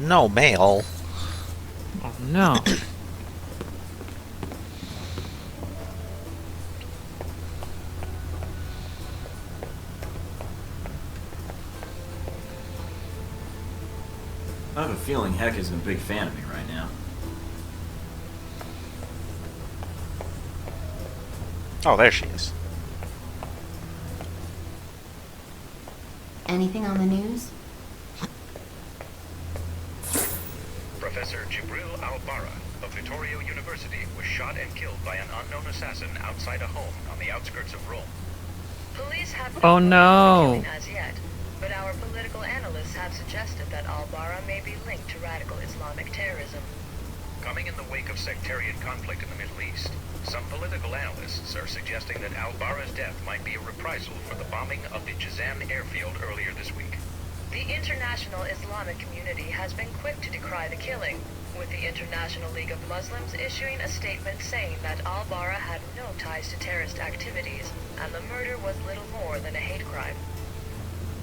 No mail. Oh no. I have a feeling Heck isn't a big fan of me right now. Oh, there she is. Anything on the news? Professor Jibril Al-Bara of Vittorio University was shot and killed by an unknown assassin outside a home on the outskirts of Rome. Police have Oh no. killing as yet, but our political analysts have suggested that Al-Bara may be linked to radical Islamic terrorism. Coming in the wake of sectarian conflict in the Middle East, some political analysts are suggesting that Al-Bara's death might be a reprisal for the bombing of the Jizan airfield earlier this week. The international Islamic community has been quick to decry the killing, with the International League of Muslims issuing a statement saying that Al-Bara had no ties to terrorist activities, and the murder was little more than a hate crime.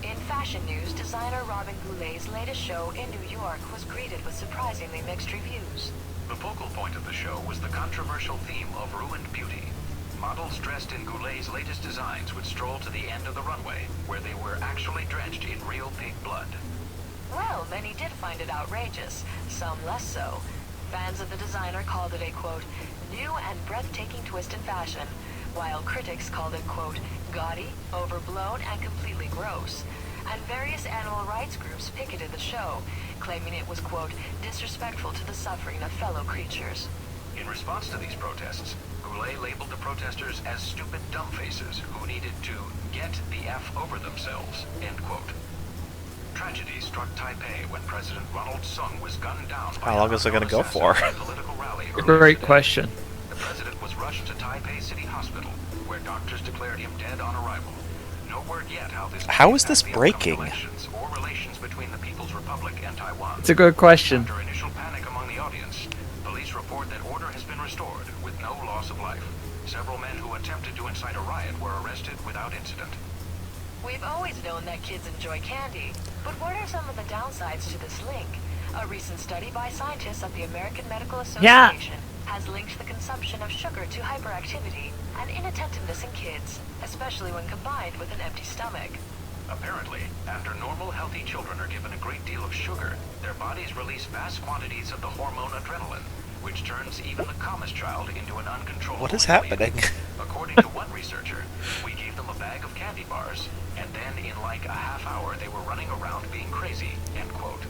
In fashion news, designer Robin Goulet's latest show in New York was greeted with surprisingly mixed reviews. The focal point of the show was the controversial theme of ruined beauty. Models dressed in Goulet's latest designs would stroll to the end of the runway, where they were actually drenched in real pig blood. Well, many did find it outrageous, some less so. Fans of the designer called it a, quote, new and breathtaking twist in fashion, while critics called it, quote, gaudy, overblown, and completely gross. And various animal rights groups picketed the show, claiming it was, quote, disrespectful to the suffering of fellow creatures. In response to these protests, Goulet labeled the protesters as stupid dumbfaces who needed to get the F over themselves, end quote. Tragedy struck Taipei when President Ronald Sung was gunned down by How long is it going to go for? a political rally Great question. The president was rushed to Taipei City Hospital, where doctors declared him dead on arrival. No word yet How is this breaking? or relations between the People's Republic and Taiwan. It's a good question. After initial panic among the audience, police report that order has been restored with no loss of life. Several men who attempted to incite a riot were arrested without incident. We've always known that kids enjoy candy, but what are some of the downsides to this link? A recent study by scientists at the American Medical Association has linked the consumption of sugar to hyperactivity and inattentiveness in kids, especially when combined with an empty stomach. Apparently, after normal, healthy children are given a great deal of sugar, their bodies release vast quantities of the hormone adrenaline, which turns even the calmest child into an uncontrollable What is alien. happening? According to one researcher, we gave them a bag of candy bars, and then in like a half hour they were running around being crazy, end quote.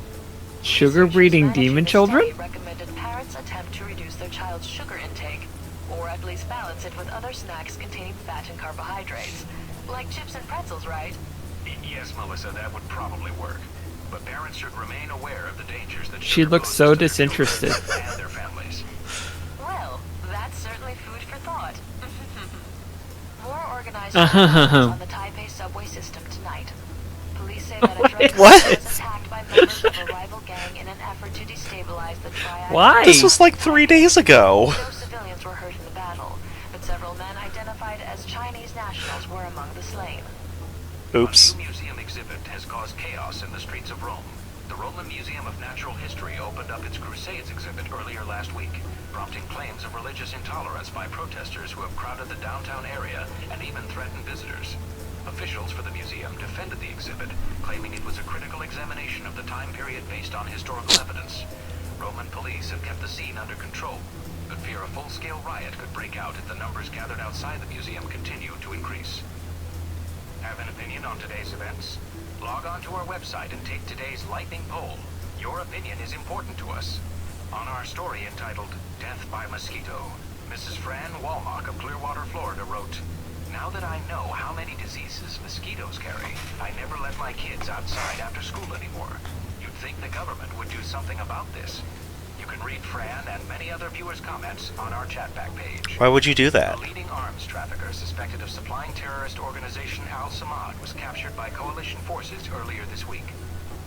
Sugar breeding demon children? Recommended parents attempt to reduce their child's sugar intake, or at least balance it with other snacks containing fat and carbohydrates, like chips and pretzels, right? Yes, Melissa, that would probably work. But parents should remain aware of the dangers that She sugar looks poses so to their disinterested. children and their families. Well, that's certainly food for thought. More organized Ahem. on the Taipei subway system tonight. Police say that a drug What? was attacked by members of a rival gang in an effort to destabilize the triad. Why? This was like 3 days ago. No civilians were hurt in the battle, but several men identified as Chinese nationals were among the slain. Oops. A new museum exhibit has caused chaos in the streets of Rome. The Roman Museum of Natural History opened up its Crusades exhibit earlier last week, prompting claims of religious intolerance by protesters who have crowded the downtown area and even threatened visitors. Officials for the museum defended the exhibit, claiming it was a critical examination of the time period based on historical evidence. Roman police have kept the scene under control, but fear a full-scale riot could break out if the numbers gathered outside the museum continue to increase. Have an opinion on today's events? Log on to our website and take today's lightning poll. Your opinion is important to us. On our story entitled Death by Mosquito, Mrs. Fran Walmock of Clearwater, Florida wrote, "Now that I know how many diseases mosquitoes carry, I never let my kids outside after school anymore. You'd think the government would do something about this." You can read Fran and many other viewers' comments on our chatback page. Why would you do that? A leading arms trafficker suspected of supplying terrorist organization Al-Samad was captured by coalition forces earlier this week.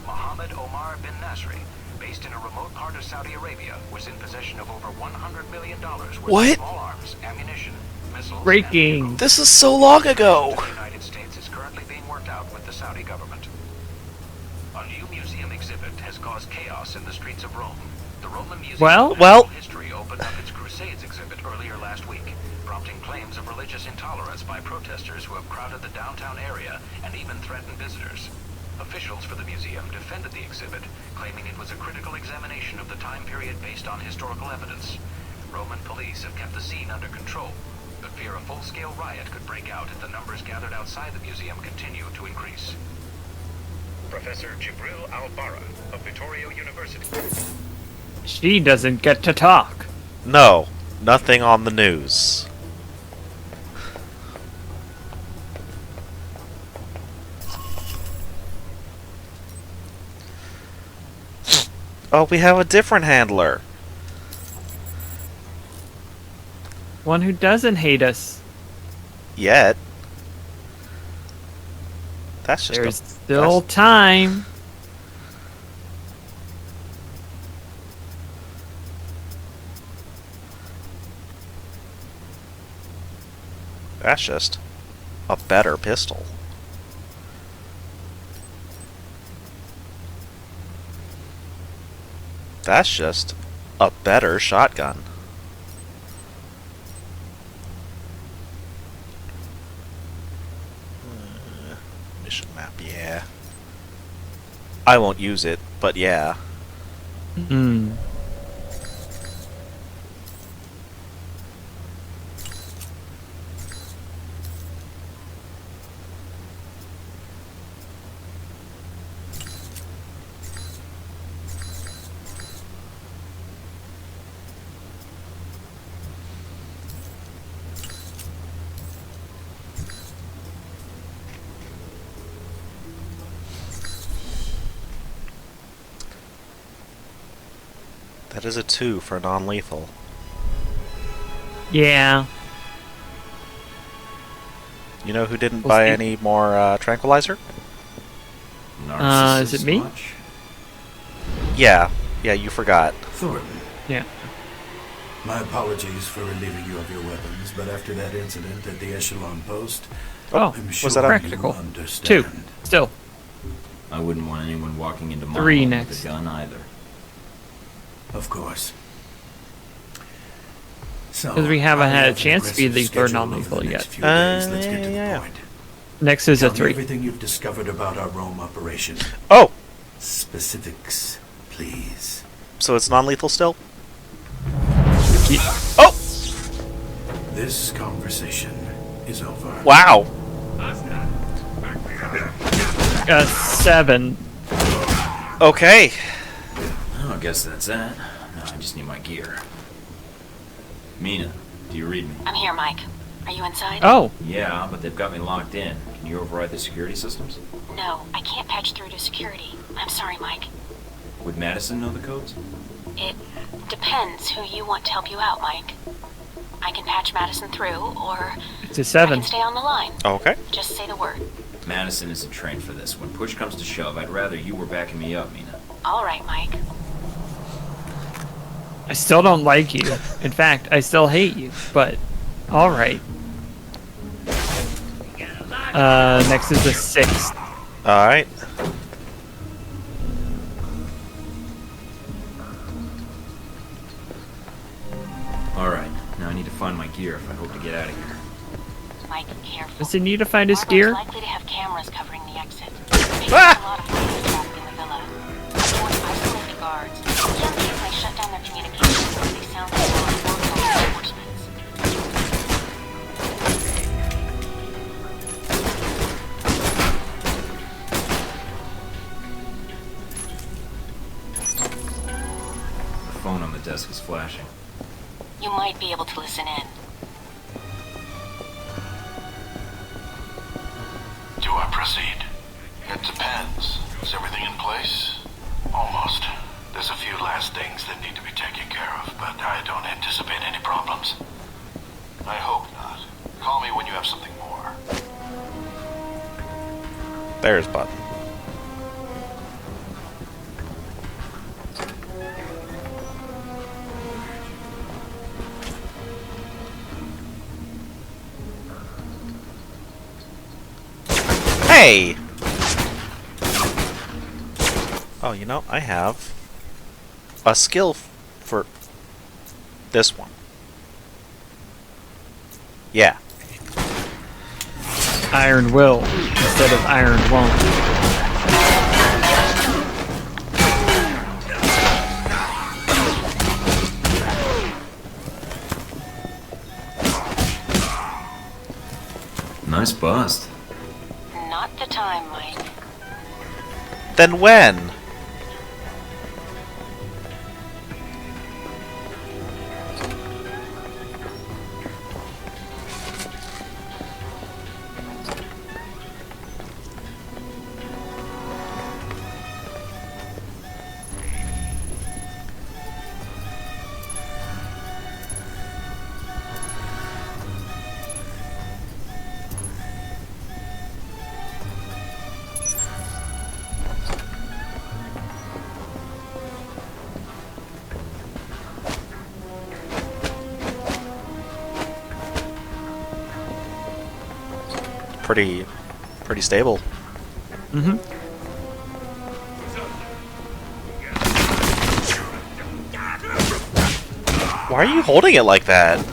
Mohammed Omar bin Nasri, based in a remote part of Saudi Arabia, was in possession of over $100 million worth What? of small arms, ammunition, missiles, Breaking. and This is so long ago. the United States is currently being worked out with the Saudi government. A new museum exhibit has caused chaos in the streets of Rome. The Roman Museum Well- of Natural History opened up its Crusades exhibit earlier last week, prompting claims of religious intolerance by protesters who have crowded the downtown area and even threatened visitors. Officials for the museum defended the exhibit, claiming it was a critical examination of the time period based on historical evidence. Roman police have kept the scene under control, but fear a full-scale riot could break out if the numbers gathered outside the museum continue to increase. Professor Jibril Al-Bara of Vittorio University. She doesn't get to talk. No, nothing on the news. Oh, we have a different handler. One who doesn't hate us. Yet. That's just There's still time. That's just a better pistol. That's just a better shotgun. Mission map, yeah. I won't use it, but yeah. Hmm. That is a 2 for non-lethal. Yeah. You know who didn't We'll buy see. any more tranquilizer? Narcissist is it me? much? Yeah, you forgot. Thornton, Yeah. my apologies for relieving you of your weapons, but after that incident at the Echelon Post, Oh, I'm was sure that a- Practical. you understand. 2. Still. I wouldn't want anyone walking into my 3 home next. with a gun either. Of course. So, 'Cause we haven't I had a have an chance to be aggressive the third schedule non-lethal over the yet. next few days. Let's get to the yeah. point. Next is a Tell me 3. everything you've discovered about our Rome operation. Oh! Specifics, please. So it's non-lethal still? Ye- Oh! This conversation is over. Wow! 7. Okay. Oh, I guess that's that. Now I just need my gear. Mina, do you read me? I'm here, Mike. Are you inside? Oh. Yeah, but they've got me locked in. Can you override the security systems? No, I can't patch through to security. I'm sorry, Mike. Would Madison know the codes? It depends who you want to help you out, Mike. I can patch Madison through, or It's a I 7. can stay on the line. Okay. Just say the word. Madison isn't trained for this. When push comes to shove, I'd rather you were backing me up, Mina. All right, Mike. I still don't like you. In fact, I still hate you. But, alright. Next is a 6. Alright. Alright, now I need to find my gear if I hope to get out of here. Mike, careful. Does he need to find his Margot's gear? likely to have cameras covering the exit. Ah! A lot of fighters trapped in the villa. You want to isolate the guards. Just in case they shut down their communications or they sound like law enforcement. The phone on the desk is flashing. You might be able to listen in. Do I proceed? It depends. Is everything in place? Almost. There's a few last things that need to be taken care of, but I don't anticipate any problems. I hope not. Call me when you have something more. There's button. Hey! Oh, you know, I have a skill for this one. Yeah. Iron will instead of iron won't. Nice bust. Not the time, Mike. Then when? Pretty stable. Mm-hmm. Why are you holding it like that?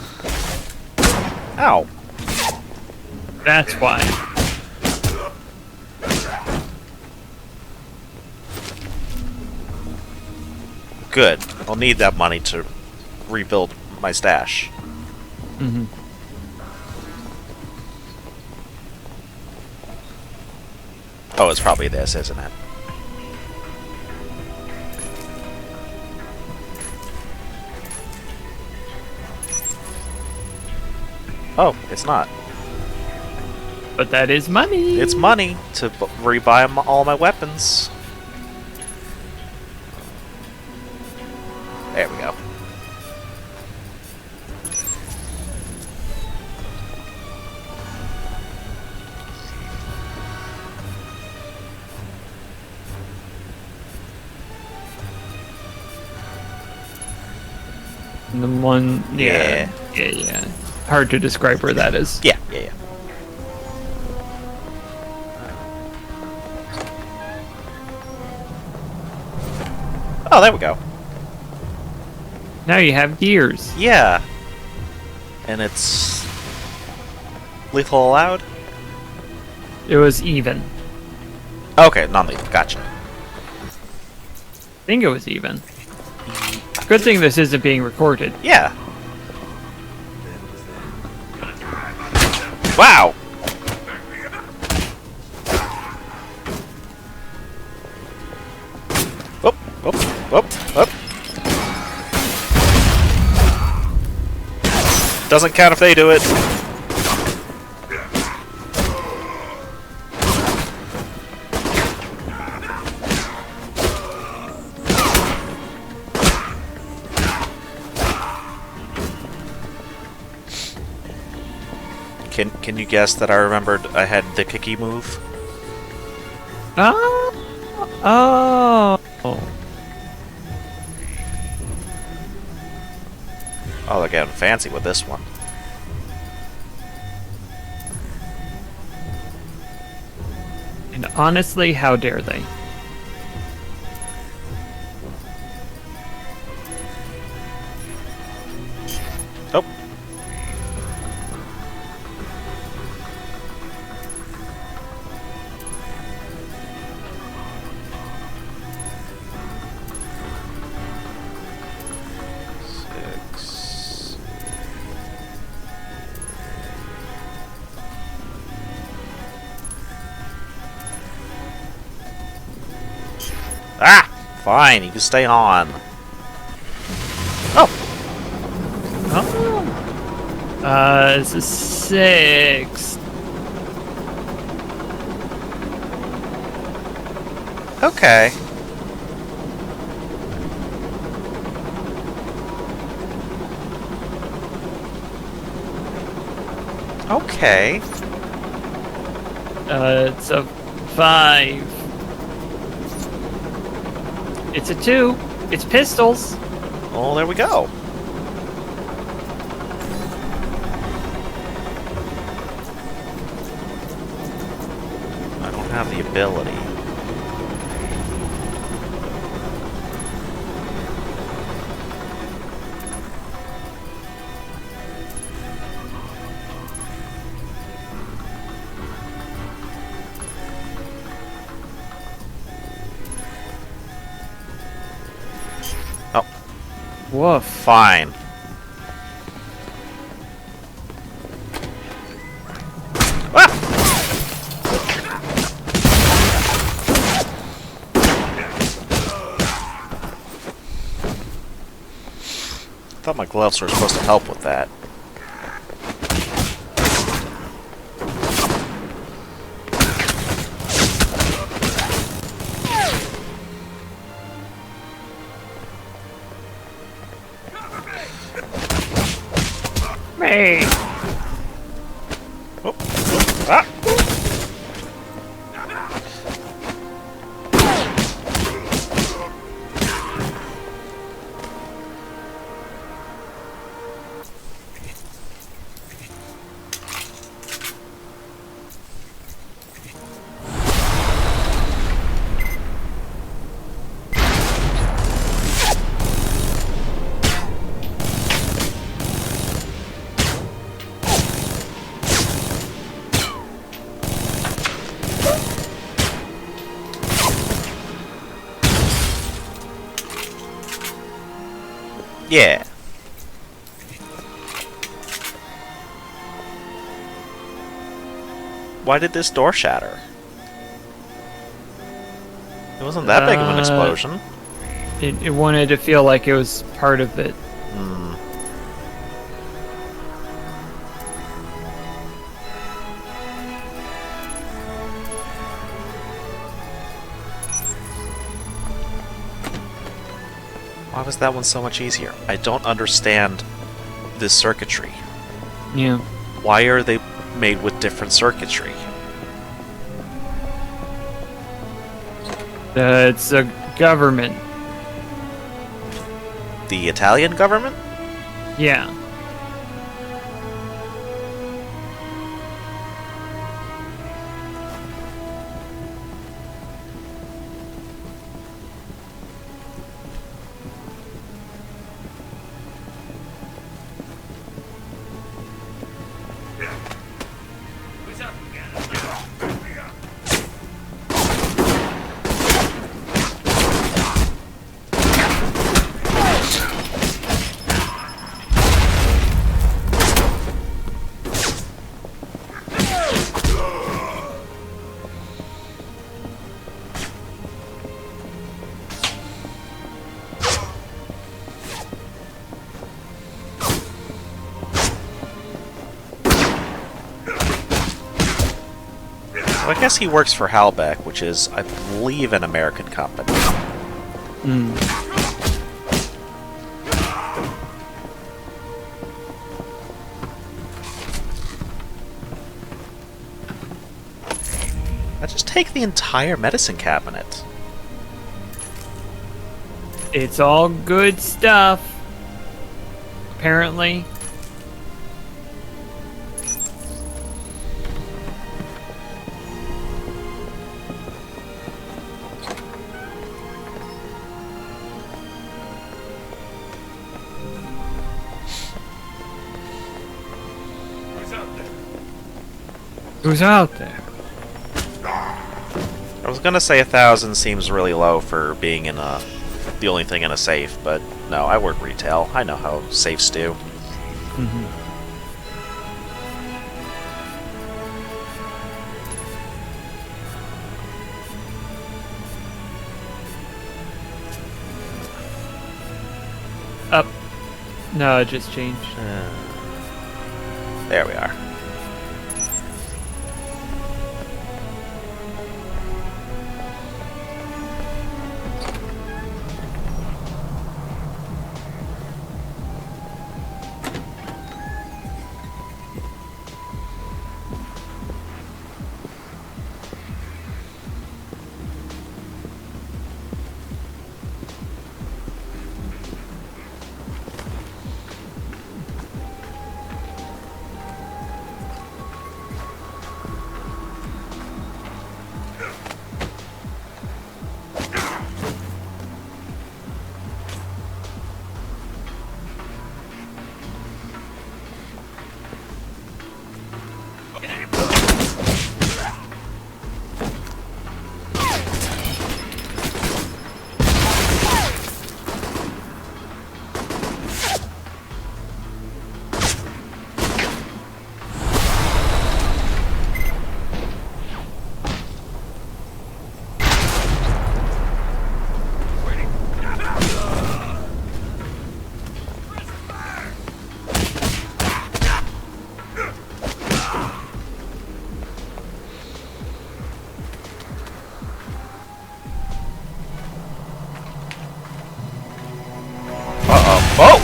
Ow. That's why. Good. I'll need that money to rebuild my stash. Mm-hmm. Oh, it's probably this, isn't it? Oh, it's not. But that is money. It's money to rebuy all my weapons. There we go. And the one, yeah. Hard to describe where that is. Yeah. Oh, there we go. Now you have gears. Yeah. And it's lethal allowed? It was even. Okay, non-lethal. Gotcha. I think it was even. Good thing this isn't being recorded. Yeah. Wow. Whoop, whoop, whoop, whoop. Doesn't count if they do it. Can you guess that I remembered I had the kicky move? Oh. Oh, they're getting fancy with this one. And honestly, how dare they? Oh. Six. Ah! Fine, you can stay on. Oh! Oh. It's a 6. Okay. Okay. It's a 5. It's a 2. It's pistols. Well, there we go. I don't have the ability. Woof. Fine. I thought my gloves were supposed to help with that. Me. Oh. Ah. Yeah. Why did this door shatter? It wasn't that big of an explosion. It wanted to feel like it was part of it. Hmm. Why was that one so much easier? I don't understand this circuitry. Yeah. Why are they made with different circuitry? It's a government. The Italian government? Yeah. Well, I guess he works for Halbeck, which is, I believe, an American company. Mm. I just take the entire medicine cabinet. It's all good stuff. Apparently. Who's out there? I was gonna say 1,000 seems really low for being in the only thing in a safe, but no, I work retail. I know how safes do. Mm-hmm. Up. No, it just changed. There we are.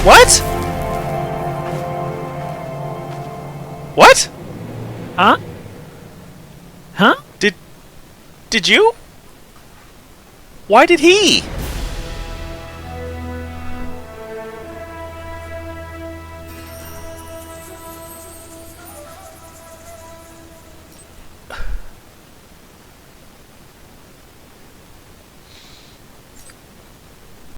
What? What? Huh? Huh? Did you? Why did he?